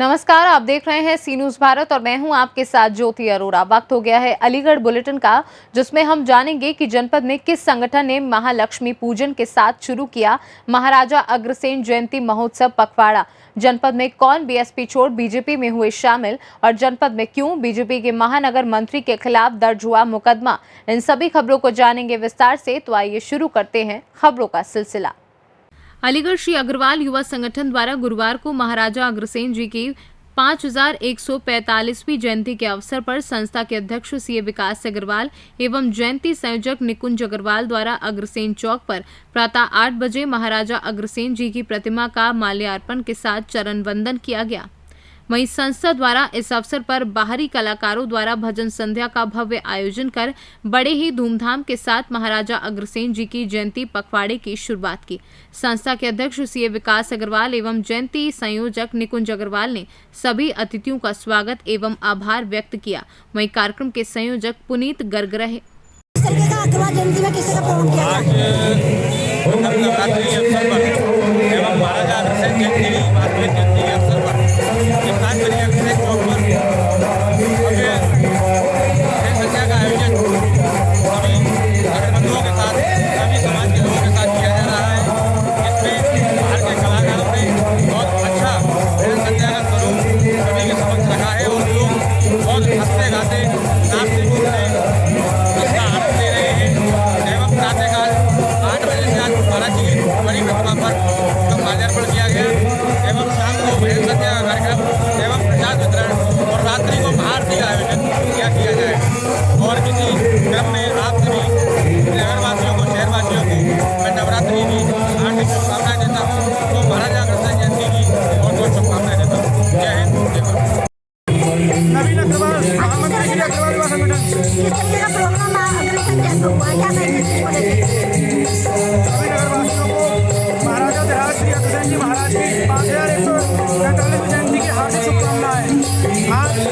नमस्कार, आप देख रहे हैं सी न्यूज़ भारत और मैं हूं आपके साथ ज्योति अरोड़ा। वक्त हो गया है अलीगढ़ बुलेटिन का, जिसमें हम जानेंगे कि जनपद में किस संगठन ने महालक्ष्मी पूजन के साथ शुरू किया महाराजा अग्रसेन जयंती महोत्सव पखवाड़ा। जनपद में कौन बीएसपी छोड़ बीजेपी में हुए शामिल और जनपद में क्यों बीजेपी के महानगर मंत्री के खिलाफ दर्ज हुआ मुकदमा। इन सभी खबरों को जानेंगे विस्तार से, तो आइए शुरू करते हैं खबरों का सिलसिला। अलीगढ़ श्री अग्रवाल युवा संगठन द्वारा गुरुवार को महाराजा अग्रसेन जी की 5145वीं जयंती के अवसर पर संस्था के अध्यक्ष सीए विकास अग्रवाल एवं जयंती संयोजक निकुंज अग्रवाल द्वारा अग्रसेन चौक पर प्रातः 8 बजे महाराजा अग्रसेन जी की प्रतिमा का माल्यार्पण के साथ चरण वंदन किया गया। वहीं संस्था द्वारा इस अवसर पर बाहरी कलाकारों द्वारा भजन संध्या का भव्य आयोजन कर बड़े ही धूमधाम के साथ महाराजा अग्रसेन जी की जयंती पखवाड़े की शुरुआत की। संस्था के अध्यक्ष सीए विकास अग्रवाल एवं जयंती संयोजक निकुंज अग्रवाल ने सभी अतिथियों का स्वागत एवं आभार व्यक्त किया। वहीं कार्यक्रम के संयोजक पुनीत गर्ग रहे।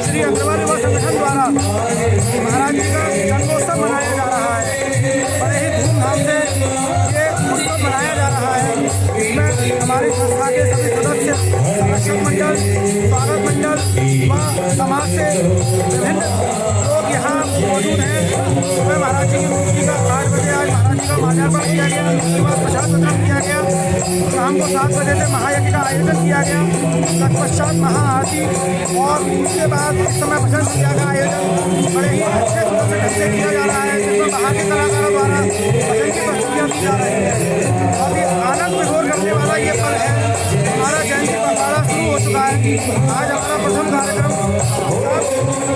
श्री अग्रवाल युवा संगठन द्वारा महाराज जी का जन्मोत्सव मनाया जा रहा है। बड़े ही धूमधाम से ये उत्सव मनाया जा रहा है। इसमें हमारी संस्था के सभी सदस्य, संरक्षक मंडल, स्वागत मंडल व समाज से विभिन्न लोग यहाँ मौजूद हैं। सुबह महाराज जी की मूर्ति का 8 बजे आज महाराज जी का माल्यार्पण किया गया। उसके बाद प्रसाद वितरण किया गया। शाम को 7 बजे से महायज्ञ का आयोजन किया गया। तत्पश्चात महाआरती और उसके बाद इस समय भजन संध्या का आयोजन बड़े ही अच्छे ढंग से किया जा रहा है, जिसमें बाहर के कलाकारों द्वारा भजन की प्रस्तुतियाँ दी जा रही है। और ये आनंद विभोर करने वाला ये पल है। हमारा जयंती पखवाड़ा शुरू हो चुका है। आज हमारा प्रथम कार्यक्रम 7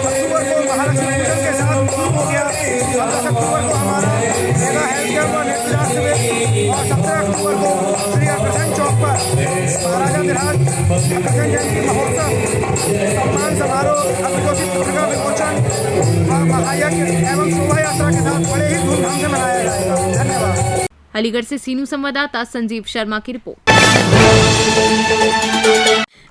अक्टूबर को महालक्ष्मी पूजन के साथ शुरू हो गया। 17 अक्टूबर को हमारा मेगा हेल्थ कैंप और नेत्रदान शिविर और 17 अक्टूबर को श्री अग्रसेन चौक पर महाराजा अग्रसेन जयंती महोत्सव सम्मान समारोह, अग्रज्योति पुत्र का विमोचन, महायज्ञ एवं शोभा यात्रा के साथ बड़े ही धूमधाम से मनाया जाएगा। धन्यवाद। अलीगढ़ से सी न्यूज़ संवाददाता संजीव शर्मा की रिपोर्ट।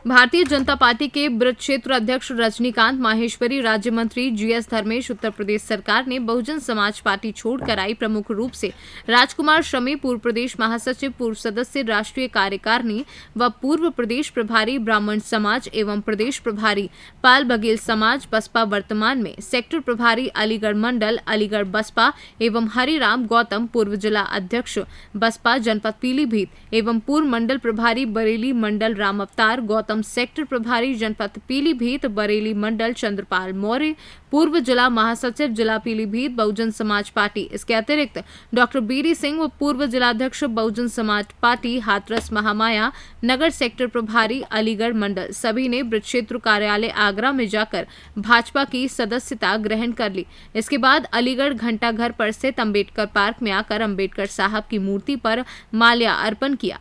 भारतीय जनता पार्टी के ब्रज क्षेत्र अध्यक्ष रजनीकांत माहेश्वरी, राज्य मंत्री जीएस धर्मेश, उत्तर प्रदेश सरकार ने बहुजन समाज पार्टी छोड़कर आई प्रमुख रूप से राजकुमार शमी, पूर्व प्रदेश महासचिव, पूर्व सदस्य राष्ट्रीय कार्यकारिणी व पूर्व प्रदेश प्रभारी ब्राह्मण समाज एवं प्रदेश प्रभारी पाल बघेल समाज बसपा, वर्तमान में सेक्टर प्रभारी अलीगढ़ मंडल अलीगढ़ बसपा एवं हरिराम गौतम, पूर्व जिला अध्यक्ष बसपा जनपद पीलीभीत एवं पूर्व मंडल प्रभारी बरेली मंडल राम अवतार गौतम, सेक्टर प्रभारी जनपद पीलीभीत बरेली मंडल चंद्रपाल मौर्य, पूर्व जिला महासचिव जिला पीलीभीत बहुजन समाज पार्टी। इसके अतिरिक्त डॉक्टर बीडी सिंह व पूर्व जिलाध्यक्ष बहुजन समाज पार्टी हाथरस महामाया नगर सेक्टर प्रभारी अलीगढ़ मंडल, सभी ने ब्रज क्षेत्र कार्यालय आगरा में जाकर भाजपा की सदस्यता ग्रहण कर ली। इसके बाद अलीगढ़ घंटा घर पर स्थित अम्बेडकर पार्क में आकर अम्बेडकर साहब की मूर्ति पर माल्यार्पण किया।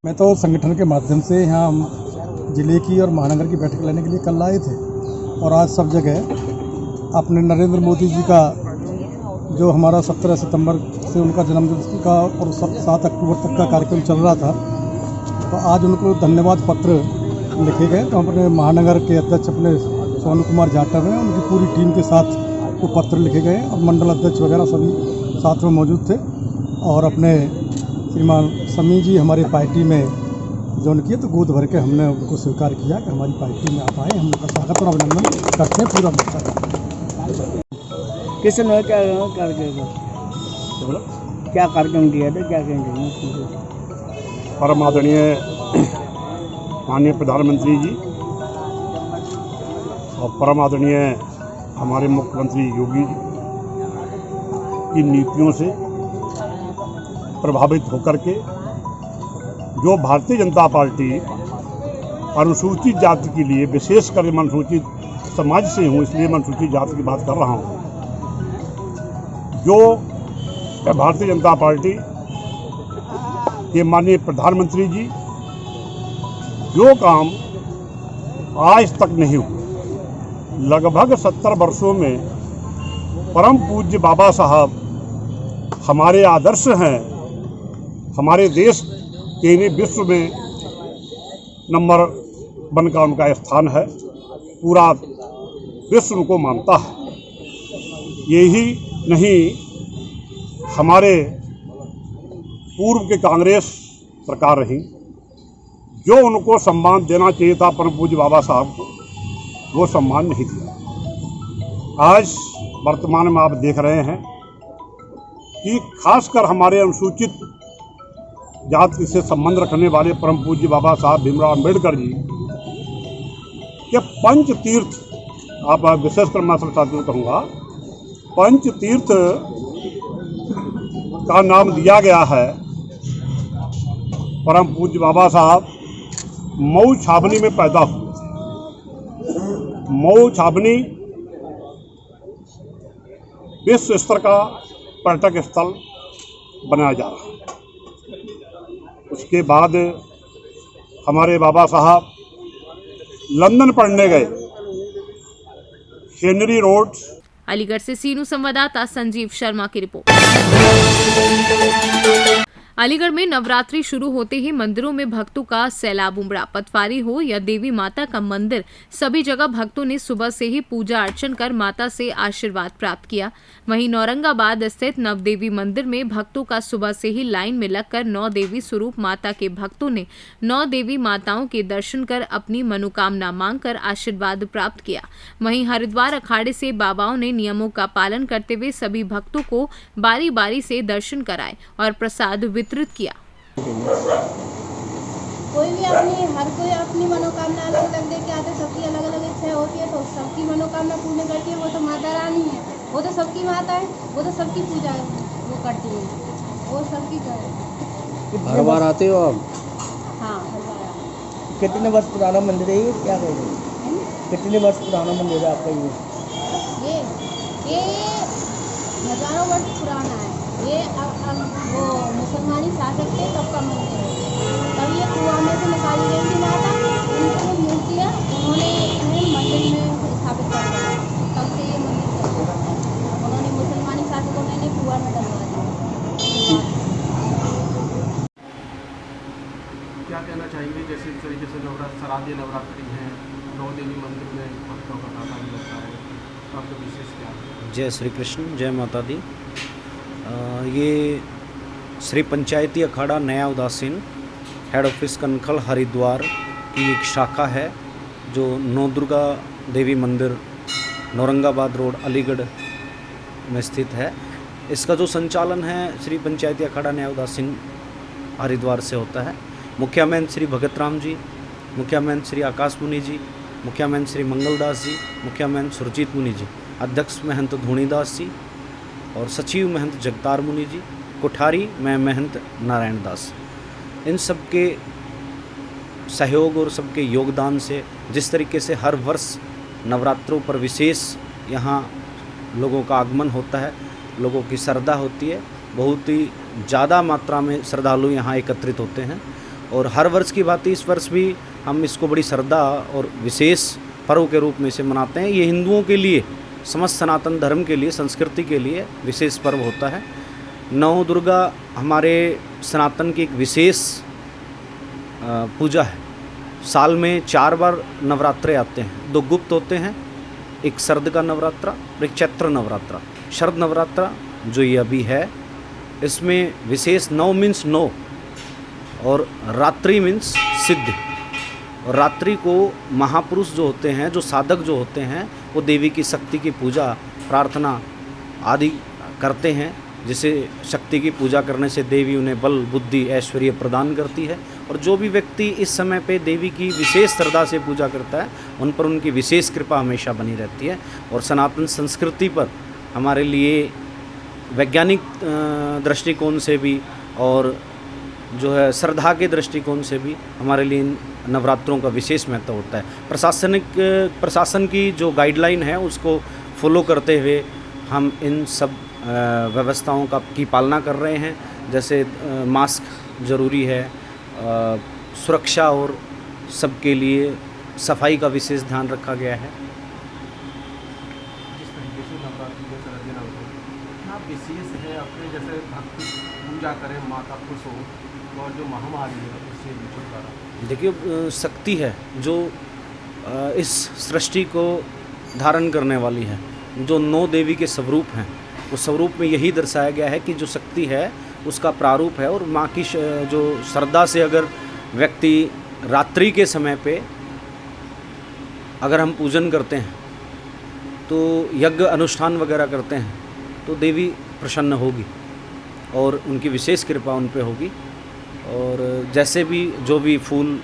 मैं तो संगठन के माध्यम से यहाँ जिले की और महानगर की बैठक लेने के लिए कल आए थे और आज सब जगह अपने नरेंद्र मोदी जी का जो हमारा 17 सितंबर से उनका जन्मदिन का और 7 अक्टूबर तक का कार्यक्रम चल रहा था, तो आज उनको धन्यवाद पत्र लिखे गए। तो अपने महानगर के अध्यक्ष अपने सोनू कुमार जाटव हैं, उनकी पूरी टीम के साथ वो पत्र लिखे गए और मंडल अध्यक्ष वगैरह सभी साथ में मौजूद थे। और अपने श्रीमान समी जी हमारी पार्टी में जॉइन किए तो गोद भर के हमने उनको स्वीकार किया कि हमारी पार्टी में आप आए। हम उनका स्वागत और अभिनंदन करते हैं पूरा मोर्चा का। किस ने क्या कार्यक्रम किया था, क्या कहेंगे? परम आदरणीय माननीय प्रधानमंत्री जी और परम आदरणीय हमारे मुख्यमंत्री योगी जी की नीतियों से प्रभावित होकर के जो भारतीय जनता पार्टी अनुसूचित जाति के लिए, विशेषकर मैं अनुसूचित समाज से हूँ इसलिए मैं अनुसूचित जाति की बात कर रहा हूँ, जो भारतीय जनता पार्टी के माननीय प्रधानमंत्री जी जो काम आज तक नहीं हुआ, लगभग 70 वर्षों में परम पूज्य बाबा साहब हमारे आदर्श हैं। हमारे देश के लिए विश्व में नंबर 1 का उनका स्थान है, पूरा विश्व उनको मानता है। यही नहीं, हमारे पूर्व के कांग्रेस सरकार रही, जो उनको सम्मान देना चाहिए था परम पूज्य बाबा साहब को, वो सम्मान नहीं दिया। आज वर्तमान में आप देख रहे हैं कि खासकर हमारे अनुसूचित जाति से संबंध रखने वाले परम पूज्य बाबा साहब भीमराव अम्बेडकर जी के पंच तीर्थ, आप विशेषकर मैं सब साथियों को कहूँगा, पंच तीर्थ का नाम दिया गया है। परम पूज्य बाबा साहब मऊ छावनी में पैदा हुए थे। मऊ छावनी विश्व स्तर का पर्यटक स्थल बनाया जा रहा है। उसके बाद हमारे बाबा साहब लंदन पढ़ने गए, हेनरी रोड। अलीगढ़ से सीनू संवाददाता संजीव शर्मा की रिपोर्ट। अलीगढ़ में नवरात्रि शुरू होते ही मंदिरों में भक्तों का सैलाब उमड़ा। पटवारी हो या देवी माता का मंदिर, सभी जगह भक्तों ने सुबह से ही पूजा अर्चन कर माता से आशीर्वाद प्राप्त किया। वहीं औरंगाबाद स्थित नवदेवी मंदिर में भक्तों का सुबह से ही लाइन में लगकर 9 देवी स्वरूप माता के भक्तों ने 9 देवी माताओं के दर्शन कर अपनी मनोकामना मांगकर आशीर्वाद प्राप्त किया। वहीं हरिद्वार अखाड़े से बाबाओं ने नियमों का पालन करते हुए सभी भक्तों को बारी बारी से दर्शन कराए और प्रसाद वितरित किया। हर कोई अपनी मनोकामना अलग अलग लेके आते, सबकी अलग अलग इच्छा होती है, तो सबकी मनोकामना पूर्ण करती है। वो तो माता रानी है, वो तो सबकी माता है, वो तो सबकी पूजा वो करती है, वो सबकी करे। हर बार आते हो आप? हाँ, हर बार आते हैं। कितने वर्ष पुराना मंदिर है ये, क्या कहेंगे? कितने वर्ष पुराना मंदिर है आपका ये हजारों वर्ष पुराना है। ये वो मुसलमानी शासक थे तब का मंदिर है। तब ये कुआं में से निकाली गई थी माता, उनको मूर्तियाँ उन्होंने मंदिर में स्थापित कर दिया। तब से ये मंदिर उन्होंने मुसलमानी शासकों ने कुआं में डलवा दिया। क्या कहना चाहेंगे, जैसे इस तरीके से शारदीय नवरात्रि है, 9 देवी मंदिर में भक्तों का तांता भी लगता है, तो आपका विशेष क्या है? जय श्री कृष्ण, जय माता दी। ये श्री पंचायती अखाड़ा नया उदासीन हेड ऑफिस कनखल हरिद्वार की एक शाखा है, जो नौ दुर्गा देवी मंदिर औरंगाबाद रोड अलीगढ़ में स्थित है। इसका जो संचालन है श्री पंचायती अखाड़ा नया उदासीन हरिद्वार से होता है। मुखिया महंत श्री भगत राम जी, मुखिया महंत श्री आकाश मुनि जी, मुखिया महंत श्री मंगलदास जी, मुखिया महंत सुरजीत मुनि जी, अध्यक्ष महंत धोनीदास जी और सचिव महंत जगतार मुनि जी, कोठारी में महंत नारायण दास। इन सब के सहयोग और सबके योगदान से जिस तरीके से हर वर्ष नवरात्रों पर विशेष यहाँ लोगों का आगमन होता है, लोगों की श्रद्धा होती है, बहुत ही ज़्यादा मात्रा में श्रद्धालु यहाँ एकत्रित होते हैं। और हर वर्ष की बात इस वर्ष भी हम इसको बड़ी श्रद्धा और विशेष पर्व के रूप में इसे मनाते हैं। ये हिंदुओं के लिए, समस्त सनातन धर्म के लिए, संस्कृति के लिए विशेष पर्व होता है। नौ दुर्गा हमारे सनातन की एक विशेष पूजा है। साल में 4 बार नवरात्रे आते हैं। 2 गुप्त होते हैं, एक शरद का नवरात्रा और एक चैत्र नवरात्रा। शरद नवरात्रा जो ये अभी है, इसमें विशेष 9 मीन्स 9 और रात्रि मीन्स सिद्धि। और रात्रि को महापुरुष जो होते हैं, जो साधक जो होते हैं, वो देवी की शक्ति की पूजा प्रार्थना आदि करते हैं, जिसे शक्ति की पूजा करने से देवी उन्हें बल बुद्धि ऐश्वर्य प्रदान करती है। और जो भी व्यक्ति इस समय पे देवी की विशेष श्रद्धा से पूजा करता है, उन पर उनकी विशेष कृपा हमेशा बनी रहती है। और सनातन संस्कृति पर हमारे लिए वैज्ञानिक दृष्टिकोण से भी और जो है श्रद्धा के दृष्टिकोण से भी हमारे लिए इन नवरात्रों का विशेष महत्व होता है। प्रशासन की जो गाइडलाइन है उसको फॉलो करते हुए हम इन सब व्यवस्थाओं की पालना कर रहे हैं। जैसे मास्क ज़रूरी है, सुरक्षा और सबके लिए सफाई का विशेष ध्यान रखा गया है। जिस तरीके से नवरात्रि के शारदीय नवरात्र क्या विशेष है, अपने जैसे भक्ति पूजा करें, माता खुश हो, और जो महामारी है उससे भी छुटकारा। देखिए, शक्ति है जो इस सृष्टि को धारण करने वाली है। जो 9 देवी के स्वरूप हैं, उस स्वरूप में यही दर्शाया गया है कि जो शक्ति है उसका प्रारूप है। और माँ की जो श्रद्धा से अगर व्यक्ति रात्रि के समय पे अगर हम पूजन करते हैं, तो यज्ञ अनुष्ठान वगैरह करते हैं, तो देवी प्रसन्न होगी और उनकी विशेष कृपा उन पे होगी। और जैसे भी जो भी फूल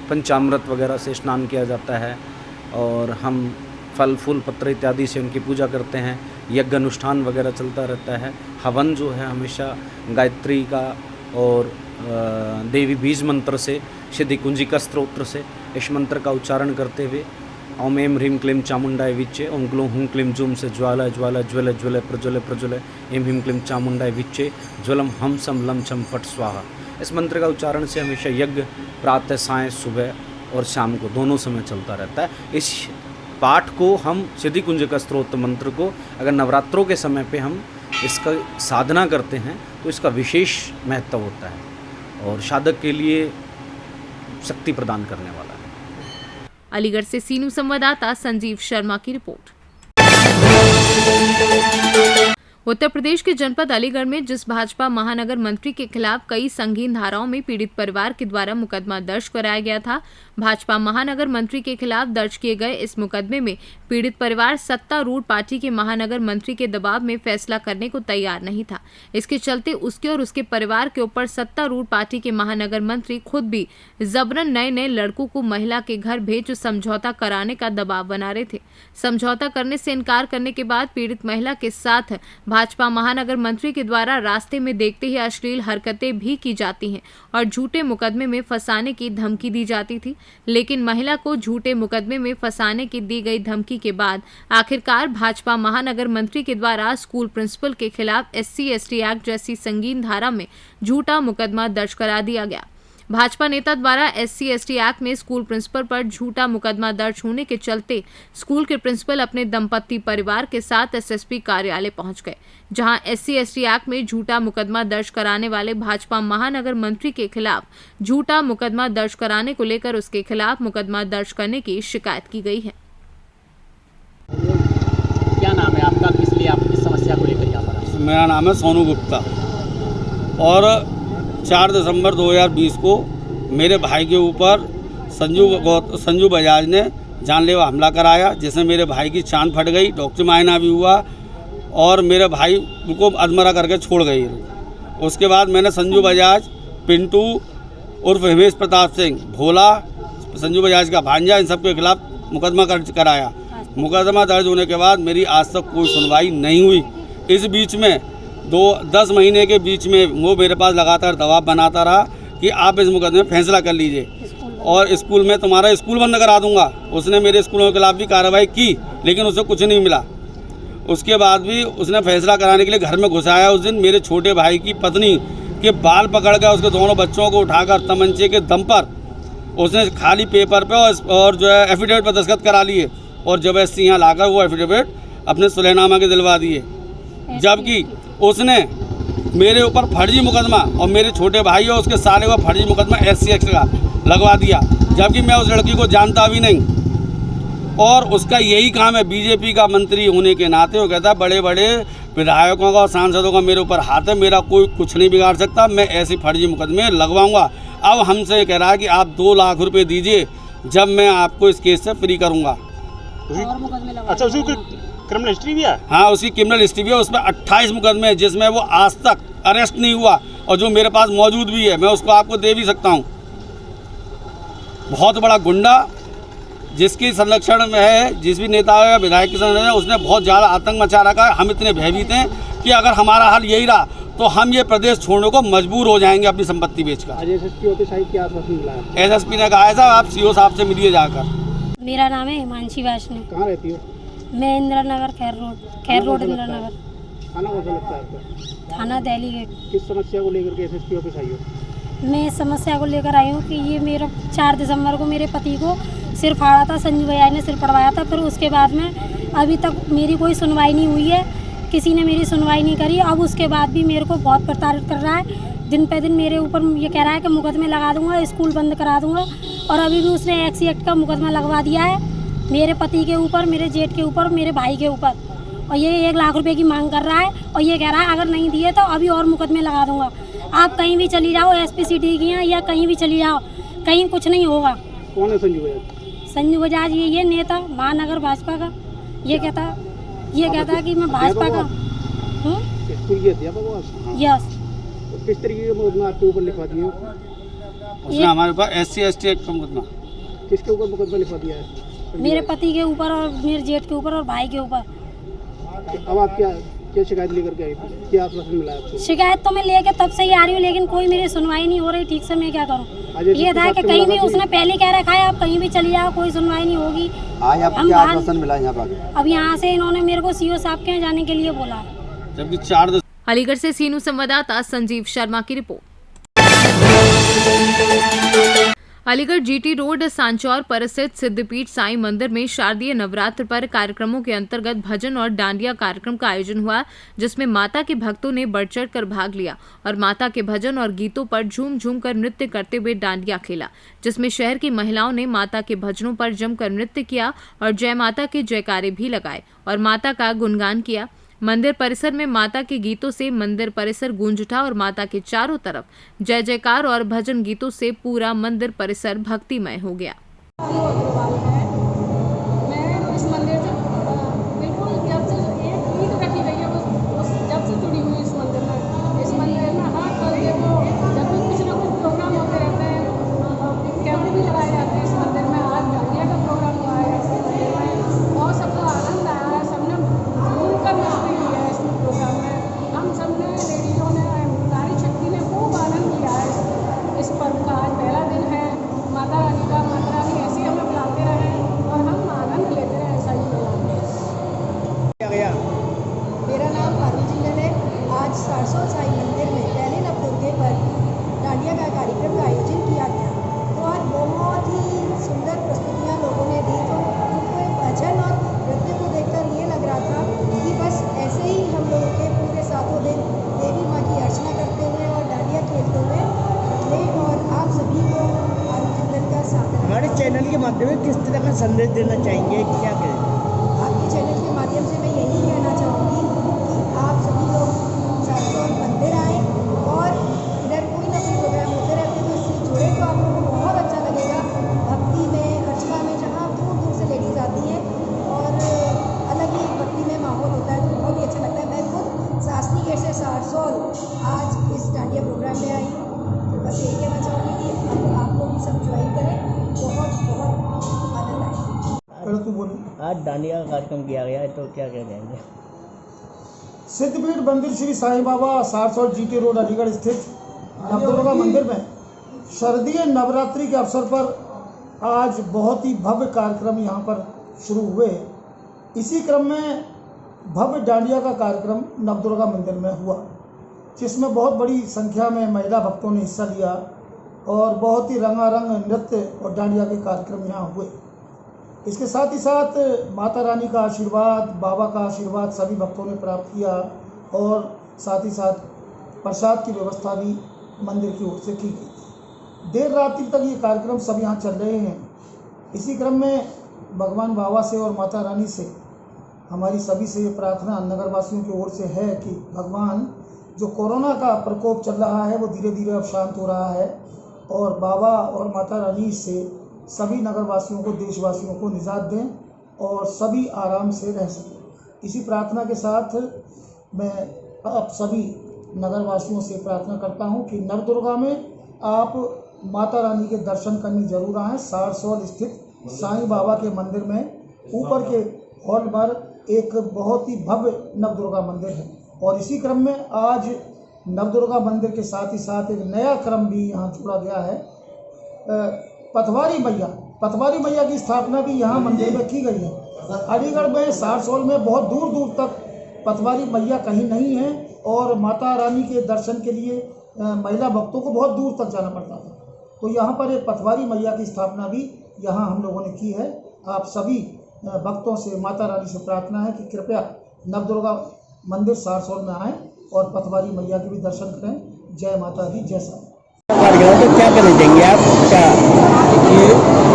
पंचामृत वगैरह से स्नान किया जाता है, और हम फल फूल पत्र इत्यादि से उनकी पूजा करते हैं। यज्ञ अनुष्ठान वगैरह चलता रहता है। हवन जो है हमेशा गायत्री का और देवी बीज मंत्र से, सिद्धि कुंजिका स्तोत्र से इस मंत्र का उच्चारण करते हुए ओम एम ह्रीम क्लीम चामुंडाय विच्चे, ओम ग्लूं हुं क्लीम जूम से ज्वाला ज्वाला ज्वल ज्वल प्रज्वल प्रज्वल, एम ह्रीम क्लीम चामुंडाय विच्चे ज्वलम हम सम लम छम फट स्वाहा। इस मंत्र का उच्चारण से हमेशा यज्ञ प्रातः सायं सुबह और शाम को दोनों समय चलता रहता है। इस पाठ को हम सिद्धि कुंजिका स्तोत्र मंत्र को अगर नवरात्रों के समय पे हम इसका साधना करते हैं तो इसका विशेष महत्व होता है और साधक के लिए शक्ति प्रदान करने वाला है। अलीगढ़ से सीनू संवाददाता संजीव शर्मा की रिपोर्ट। उत्तर प्रदेश के जनपद अलीगढ़ में जिस भाजपा महानगर मंत्री के खिलाफ कई संगीन धाराओं में पीड़ित परिवार के द्वारा मुकदमा दर्ज कराया गया था, भाजपा महानगर मंत्री के खिलाफ दर्ज किए गए इस मुकदमे में पीड़ित परिवार सत्तारूढ़ पार्टी के महानगर मंत्री के दबाव में फैसला करने को तैयार नहीं था। इसके चलते उसके और उसके परिवार के ऊपर सत्तारूढ़ पार्टी के महानगर मंत्री खुद भी जबरन नए नए लड़कों को महिला के घर भेज समझौता कराने का दबाव बना रहे थे। समझौता करने से इनकार करने के बाद पीड़ित महिला के साथ भाजपा महानगर मंत्री के द्वारा रास्ते में देखते ही अश्लील हरकतें भी की जाती हैं और झूठे मुकदमे में फंसाने की धमकी दी जाती थी। लेकिन महिला को झूठे मुकदमे में फंसाने की दी गई धमकी के बाद आखिरकार भाजपा महानगर मंत्री के द्वारा स्कूल प्रिंसिपल के खिलाफ SC/ST एक्ट जैसी संगीन धारा में झूठा मुकदमा दर्ज करा दिया गया। भाजपा नेता द्वारा SC/ST एक्ट में स्कूल प्रिंसिपल पर झूठा मुकदमा दर्ज होने के चलते स्कूल के प्रिंसिपल अपने दंपत्ति परिवार के साथ SSP कार्यालय पहुंच गए, जहां SC/ST एक्ट में झूठा मुकदमा दर्ज कराने वाले भाजपा महानगर मंत्री के खिलाफ झूठा मुकदमा दर्ज कराने को लेकर उसके खिलाफ मुकदमा दर्ज करने की शिकायत की गई है। क्या नाम है आपका, किस लिए आप इस समस्या को लेकर यहाँ पर आए? मेरा नाम है सोनू गुप्ता और 4 दिसंबर 2020 को मेरे भाई के ऊपर संजू बजाज ने जानलेवा हमला कराया, जिसमें मेरे भाई की चांद फट गई, डॉक्टर मायना भी हुआ और मेरे भाई को अधमरा करके छोड़ गई। उसके बाद मैंने संजू बजाज, पिंटू उर्फ हिमेश प्रताप सिंह, भोला, संजू बजाज का भांजा, इन सब के खिलाफ मुकदमा कराया। मुकदमा दर्ज होने के बाद मेरी आज तक कोई सुनवाई नहीं हुई। इस बीच में 10 महीने के बीच में वो मेरे पास लगातार दबाव बनाता रहा कि आप इस मुकदमे में फैसला कर लीजिए और स्कूल में तुम्हारा स्कूल बंद करा दूंगा। उसने मेरे स्कूलों के खिलाफ भी कार्रवाई की, लेकिन उसे कुछ नहीं मिला। उसके बाद भी उसने फैसला कराने के लिए घर में घुसाया। उस दिन मेरे छोटे भाई की पत्नी के बाल पकड़ कर उसके दोनों बच्चों को उठाकर तमंचे के दम पर उसने खाली पेपर पे और जो है एफिडेविट पर दस्तखत करा लिए और जबरदस्ती यहाँ लाकर वो एफिडेविट अपने सुलहनामा के दिलवा दिए, जबकि उसने मेरे ऊपर फर्जी मुकदमा और मेरे छोटे भाई और उसके साले को फर्जी मुकदमा SC/ST का लगवा दिया, जबकि मैं उस लड़की को जानता भी नहीं। और उसका यही काम है, बीजेपी का मंत्री होने के नाते वो कहता है बड़े बड़े विधायकों का और सांसदों का मेरे ऊपर हाथ है, मेरा कोई कुछ नहीं बिगाड़ सकता, मैं ऐसे फर्जी मुकदमे लगवाऊंगा। अब हमसे कह रहा है कि आप 2 लाख रुपए दीजिए, जब मैं आपको इस केस से फ्री करूँगा। अच्छा, उसकी क्रिमिनल हिस्ट्री भी है? हाँ, उसकी क्रिमिनल हिस्ट्री भी है, उसमें 28 मुकदमे हैं, जिसमें वो आज तक अरेस्ट नहीं हुआ, और जो मेरे पास मौजूद भी है, मैं उसको आपको दे भी सकता हूँ। बहुत बड़ा गुंडा, जिसकी संरक्षण में है, जिस भी नेता या विधायक के संरक्षण है, उसने बहुत ज़्यादा आतंक मचा रखा है। हम इतने भयभीत हैं कि अगर हमारा हाल यही रहा तो हम ये प्रदेश छोड़ने को मजबूर हो जाएंगे अपनी संपत्ति बेचकर। आज एसएसपी ऑफिस आई, क्या आश्वासन मिला है? एसएसपी ने कहा है साहब आप सीओ साहब से मिलिए जाकर। मेरा नाम है हिमांशी वैष्णव। कहाँ रहती हो? मैं इंदिरा नगर खैर रोड इंदिरा नगर। थाना कौन सा लगता है आपका? थाना दिल्ली गेट। किस समस्या को लेकर के एसएसपी ऑफिस आई हो? मैं इस समस्या को लेकर आई हूँ कि ये मेरा 4 दिसंबर को मेरे पति को सिर फाड़ा था, संजू भैया ने सिर पड़वाया था। फिर उसके बाद में अभी तक मेरी कोई सुनवाई नहीं हुई है, किसी ने मेरी सुनवाई नहीं करी। अब उसके बाद भी मेरे को बहुत प्रताड़ित कर रहा है, दिन पे दिन मेरे ऊपर ये कह रहा है कि मुकदमे लगा दूंगा, स्कूल बंद करा दूंगा। और अभी भी उसने एक्सी एक्ट का मुकदमा लगवा दिया है मेरे पति के ऊपर, मेरे जेठ के ऊपर, मेरे भाई के ऊपर। और ये 1 लाख रुपए की मांग कर रहा है, और ये कह रहा है अगर नहीं दिए तो अभी और मुकदमे लगा दूंगा। आप कहीं भी चली जाओ, एसपी सिटी की हैं या कहीं भी चली जाओ, कहीं कुछ नहीं होगा। कौन है संजू बजाज? संजू बजाज ये नेता महानगर भाजपा का, ये कहता है कि मैं भाजपा का हूँ। स्कूल की अध्यापक हो आप? यस। तो किस तरीके का मुकदमा आपके ऊपर लिखवा दिया? उसने हमारे ऊपर SC ST एक्ट का मुकदमा। किसके ऊपर मुकदमा लिखवा दिया है? मेरे पति के ऊपर और मेरे जेठ के ऊपर और भाई के ऊपर। अब आप क्या शिकायत लेकर के आई थी? क्या आश्वासन मिला आपको? शिकायत तो मैं लेके तब से ही आ रही हूँ, लेकिन कोई मेरी सुनवाई नहीं हो रही ठीक से। मैं क्या करूँ? ये था कि कहीं भी उसने पहले कह रखा है आप कहीं भी चली जाओ, कोई सुनवाई नहीं होगी। आज आपको क्या आश्वासन मिला यहाँ पर? अब यहाँ से इन्होंने मेरे को सीओ साहब के यहाँ जाने के लिए बोला। जबकि 4 अलीगढ़ से सीनू संवाददाता संजीव शर्मा की report. Aligarh GT road Sanchore पर स्थित सिद्धपीठ साईं मंदिर में शारदीय नवरात्र पर कार्यक्रमों के अंतर्गत भजन और डांडिया कार्यक्रम का आयोजन हुआ, जिसमें माता के भक्तों ने बढ़ चढ़ कर भाग लिया और माता के भजन और गीतों पर झूम झूम कर नृत्य करते हुए डांडिया खेला, जिसमें शहर की महिलाओं ने माता के भजनों पर जमकर नृत्य किया और जय माता के जयकारे भी लगाए और माता का गुणगान किया। मंदिर परिसर में माता के गीतों से मंदिर परिसर गूंज उठा और माता के चारों तरफ जय जयकार और भजन गीतों से पूरा मंदिर परिसर भक्तिमय हो गया। मैं इस मंदिर से बिल्कुल जब से एक ईद रखी गई है जब से जुड़ी हुई इस मंदिर में हर कल देखो जब भी कुछ ना कुछ प्रोग्राम होते रहते हैं, कैमरे भी लगाए जाते हैं इस मंदिर में। आज डांडिया का प्रोग्राम हुआ है इस मंदिर में और सबको आनंद आया है, सबने मिलकर मस्ती की है इस प्रोग्राम में। हम सब ने लेडीजों ने नारी शक्ति ने खूब आनंद लिया है इस पर्व का। आज पहला दिन है माता रानी का, माता रानी ऐसे हमें बुलाते रहे और हम आनंद लेते रहे, ऐसा ही गया। मेरा नाम पारुल जिंदल है। आज सरसों साई मंदिर में पहले नवदुर्गे पर डांडिया का कार्यक्रम का आयोजन किया गया। तो आज बहुत ही सुंदर प्रस्तुतियाँ लोगों ने दी। तो उनको भजन और नृत्य को देखकर ये लग रहा था कि बस ऐसे ही हम लोगों के पूरे 7 दिन देवी माँ की अर्चना करते हुए और डांडिया खेलते हुए निकले। और आप सभी को पारुल जिंदल का साथ हमारे चैनल के माध्यम से किस तरह का संदेश देना चाहेंगे, क्या करें? आपके चैनल के माध्यम से मैं यही कहना चाहूँगी कि आप सभी लोग सरसों मंदिर आएँ और इधर कोई ना कोई प्रोग्राम होते रहते तो इससे जुड़े तो आप लोगों को बहुत अच्छा लगेगा। भक्ति में अर्चना में जहाँ दूर दूर से लेडीज आती हैं और अलग ही भक्ति में माहौल होता है तो बहुत ही अच्छा लगता है। मैं खुद सासनी गेट से सारसोल आज इस डांडिया प्रोग्राम में आई हूँ। तो बस यही कहना चाहूँगी कि आप लोग भी सब ज्वाइन करें, बहुत बहुत आनंद आए। आज डांडिया का कार्यक्रम किया गया है, तो क्या कह जाएंगे? सिद्धपीठ मंदिर श्री साईं बाबा सारसौल GT रोड अलीगढ़ स्थित नवदुर्गा मंदिर में शारदीय नवरात्रि के अवसर पर आज बहुत ही भव्य कार्यक्रम यहाँ पर शुरू हुए। इसी क्रम में भव्य डांडिया का कार्यक्रम नवदुर्गा मंदिर में हुआ, जिसमें बहुत बड़ी संख्या में महिला भक्तों ने हिस्सा लिया और बहुत ही रंगारंग नृत्य और डांडिया के कार्यक्रम यहाँ हुए। इसके साथ ही साथ माता रानी का आशीर्वाद, बाबा का आशीर्वाद सभी भक्तों ने प्राप्त किया और साथ ही साथ प्रसाद की व्यवस्था भी मंदिर की ओर से की गई। देर रात्रि तक ये कार्यक्रम सब यहाँ चल रहे हैं। इसी क्रम में भगवान बाबा से और माता रानी से हमारी सभी से ये प्रार्थना नगरवासियों की ओर से है कि भगवान जो कोरोना का प्रकोप चल रहा है वो धीरे धीरे अब शांत हो रहा है और बाबा और माता रानी से सभी नगरवासियों को, देशवासियों को निजात दें और सभी आराम से रह सकें। इसी प्रार्थना के साथ मैं आप सभी नगरवासियों से प्रार्थना करता हूं कि नवदुर्गा में आप माता रानी के दर्शन करने जरूर आएँ। सारसौल स्थित साईं बाबा के मंदिर में ऊपर के हॉल पर एक बहुत ही भव्य नवदुर्गा मंदिर है और इसी क्रम में आज नवदुर्गा मंदिर के साथ ही साथ एक नया क्रम भी यहाँ जोड़ा गया है। पथवारी मैया की स्थापना भी यहाँ मंदिर में की गई है। अलीगढ़ में सारसौल में बहुत दूर दूर तक पथवारी मैया कहीं नहीं है और माता रानी के दर्शन के लिए महिला भक्तों को बहुत दूर तक जाना पड़ता था। तो यहाँ पर एक पथवारी मैया की स्थापना भी यहाँ हम लोगों ने की है। आप सभी भक्तों से, माता रानी से प्रार्थना है कि कृपया नवदुर्गा मंदिर सारसौल में आएँ और पथवारी मैया के भी दर्शन करें। जय माता दी, जय साईं। तो क्या कहना चाहेंगे आप? क्या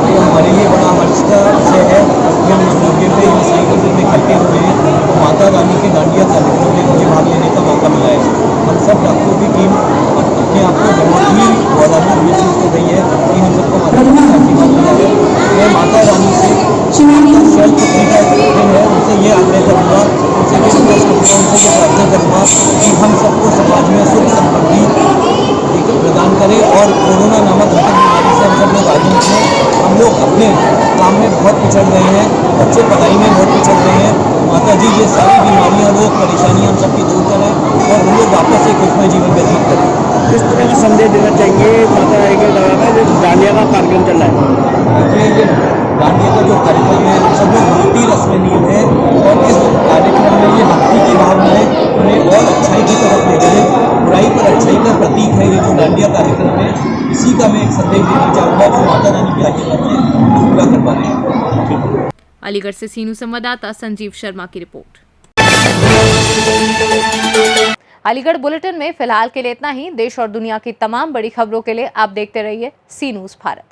ये हमारे लिए बड़ा हर्ष का विषय है कि हम इस मौके पर ईसाई मंदिर में इकट्ठे हुए हैं तो माता रानी के दांडिया कार्यक्रम में मुझे भाग लेने का मौका मिला है। हम सब डॉक्टरों की टीम अपने आप को बहुत ही गौरवान्वित महसूस कर रही है कि हम सबको माता रानी का आशीर्वाद मिला है। मैं माता रानी से शैलपुत्री का दिन है, उनसे ये आग्रह करूँगा, उनसे ये प्रार्थना करूँगा कि हम सबको समाज में सुख समृद्धि प्रदान करें और कोरोना नामक घातक बीमारी से हम सब लोग आगे निकलें। हम लोग अपने काम में बहुत पिछड़ रहे हैं, बच्चे पढ़ाई में बहुत पिछड़ रहे हैं। माता जी ये सारी बीमारियां, रोग, परेशानियां हम सबकी दूर करें और हम लोग वापस एक खुशमय जीवन व्यतीत करें। किस तरह का संदेश देना चाहिए माता रानी के दरबार में जो दांडिया का कार्यक्रम चल रहा है? ये दांडिया का जो कार्यक्रम है सब लोग भक्ति रस में लीन है और इस कार्यक्रम में ये भक्ति की भावनाएं हमें और अच्छाई की तरफ ले जाए। बुराई पर अच्छाई का प्रतीक है ये जो दांडिया कार्यक्रम है। इसी का मैं एक संदेश देना चाहूँगा जो माता रानी के आशीर्वाद से पूरा करवा रहे हैं। अलीगढ़ से सीनू संवाददाता संजीव शर्मा की रिपोर्ट। अलीगढ़ बुलेटिन में फिलहाल के लिए इतना ही। देश और दुनिया की तमाम बड़ी खबरों के लिए आप देखते रहिए सी न्यूज़ भारत।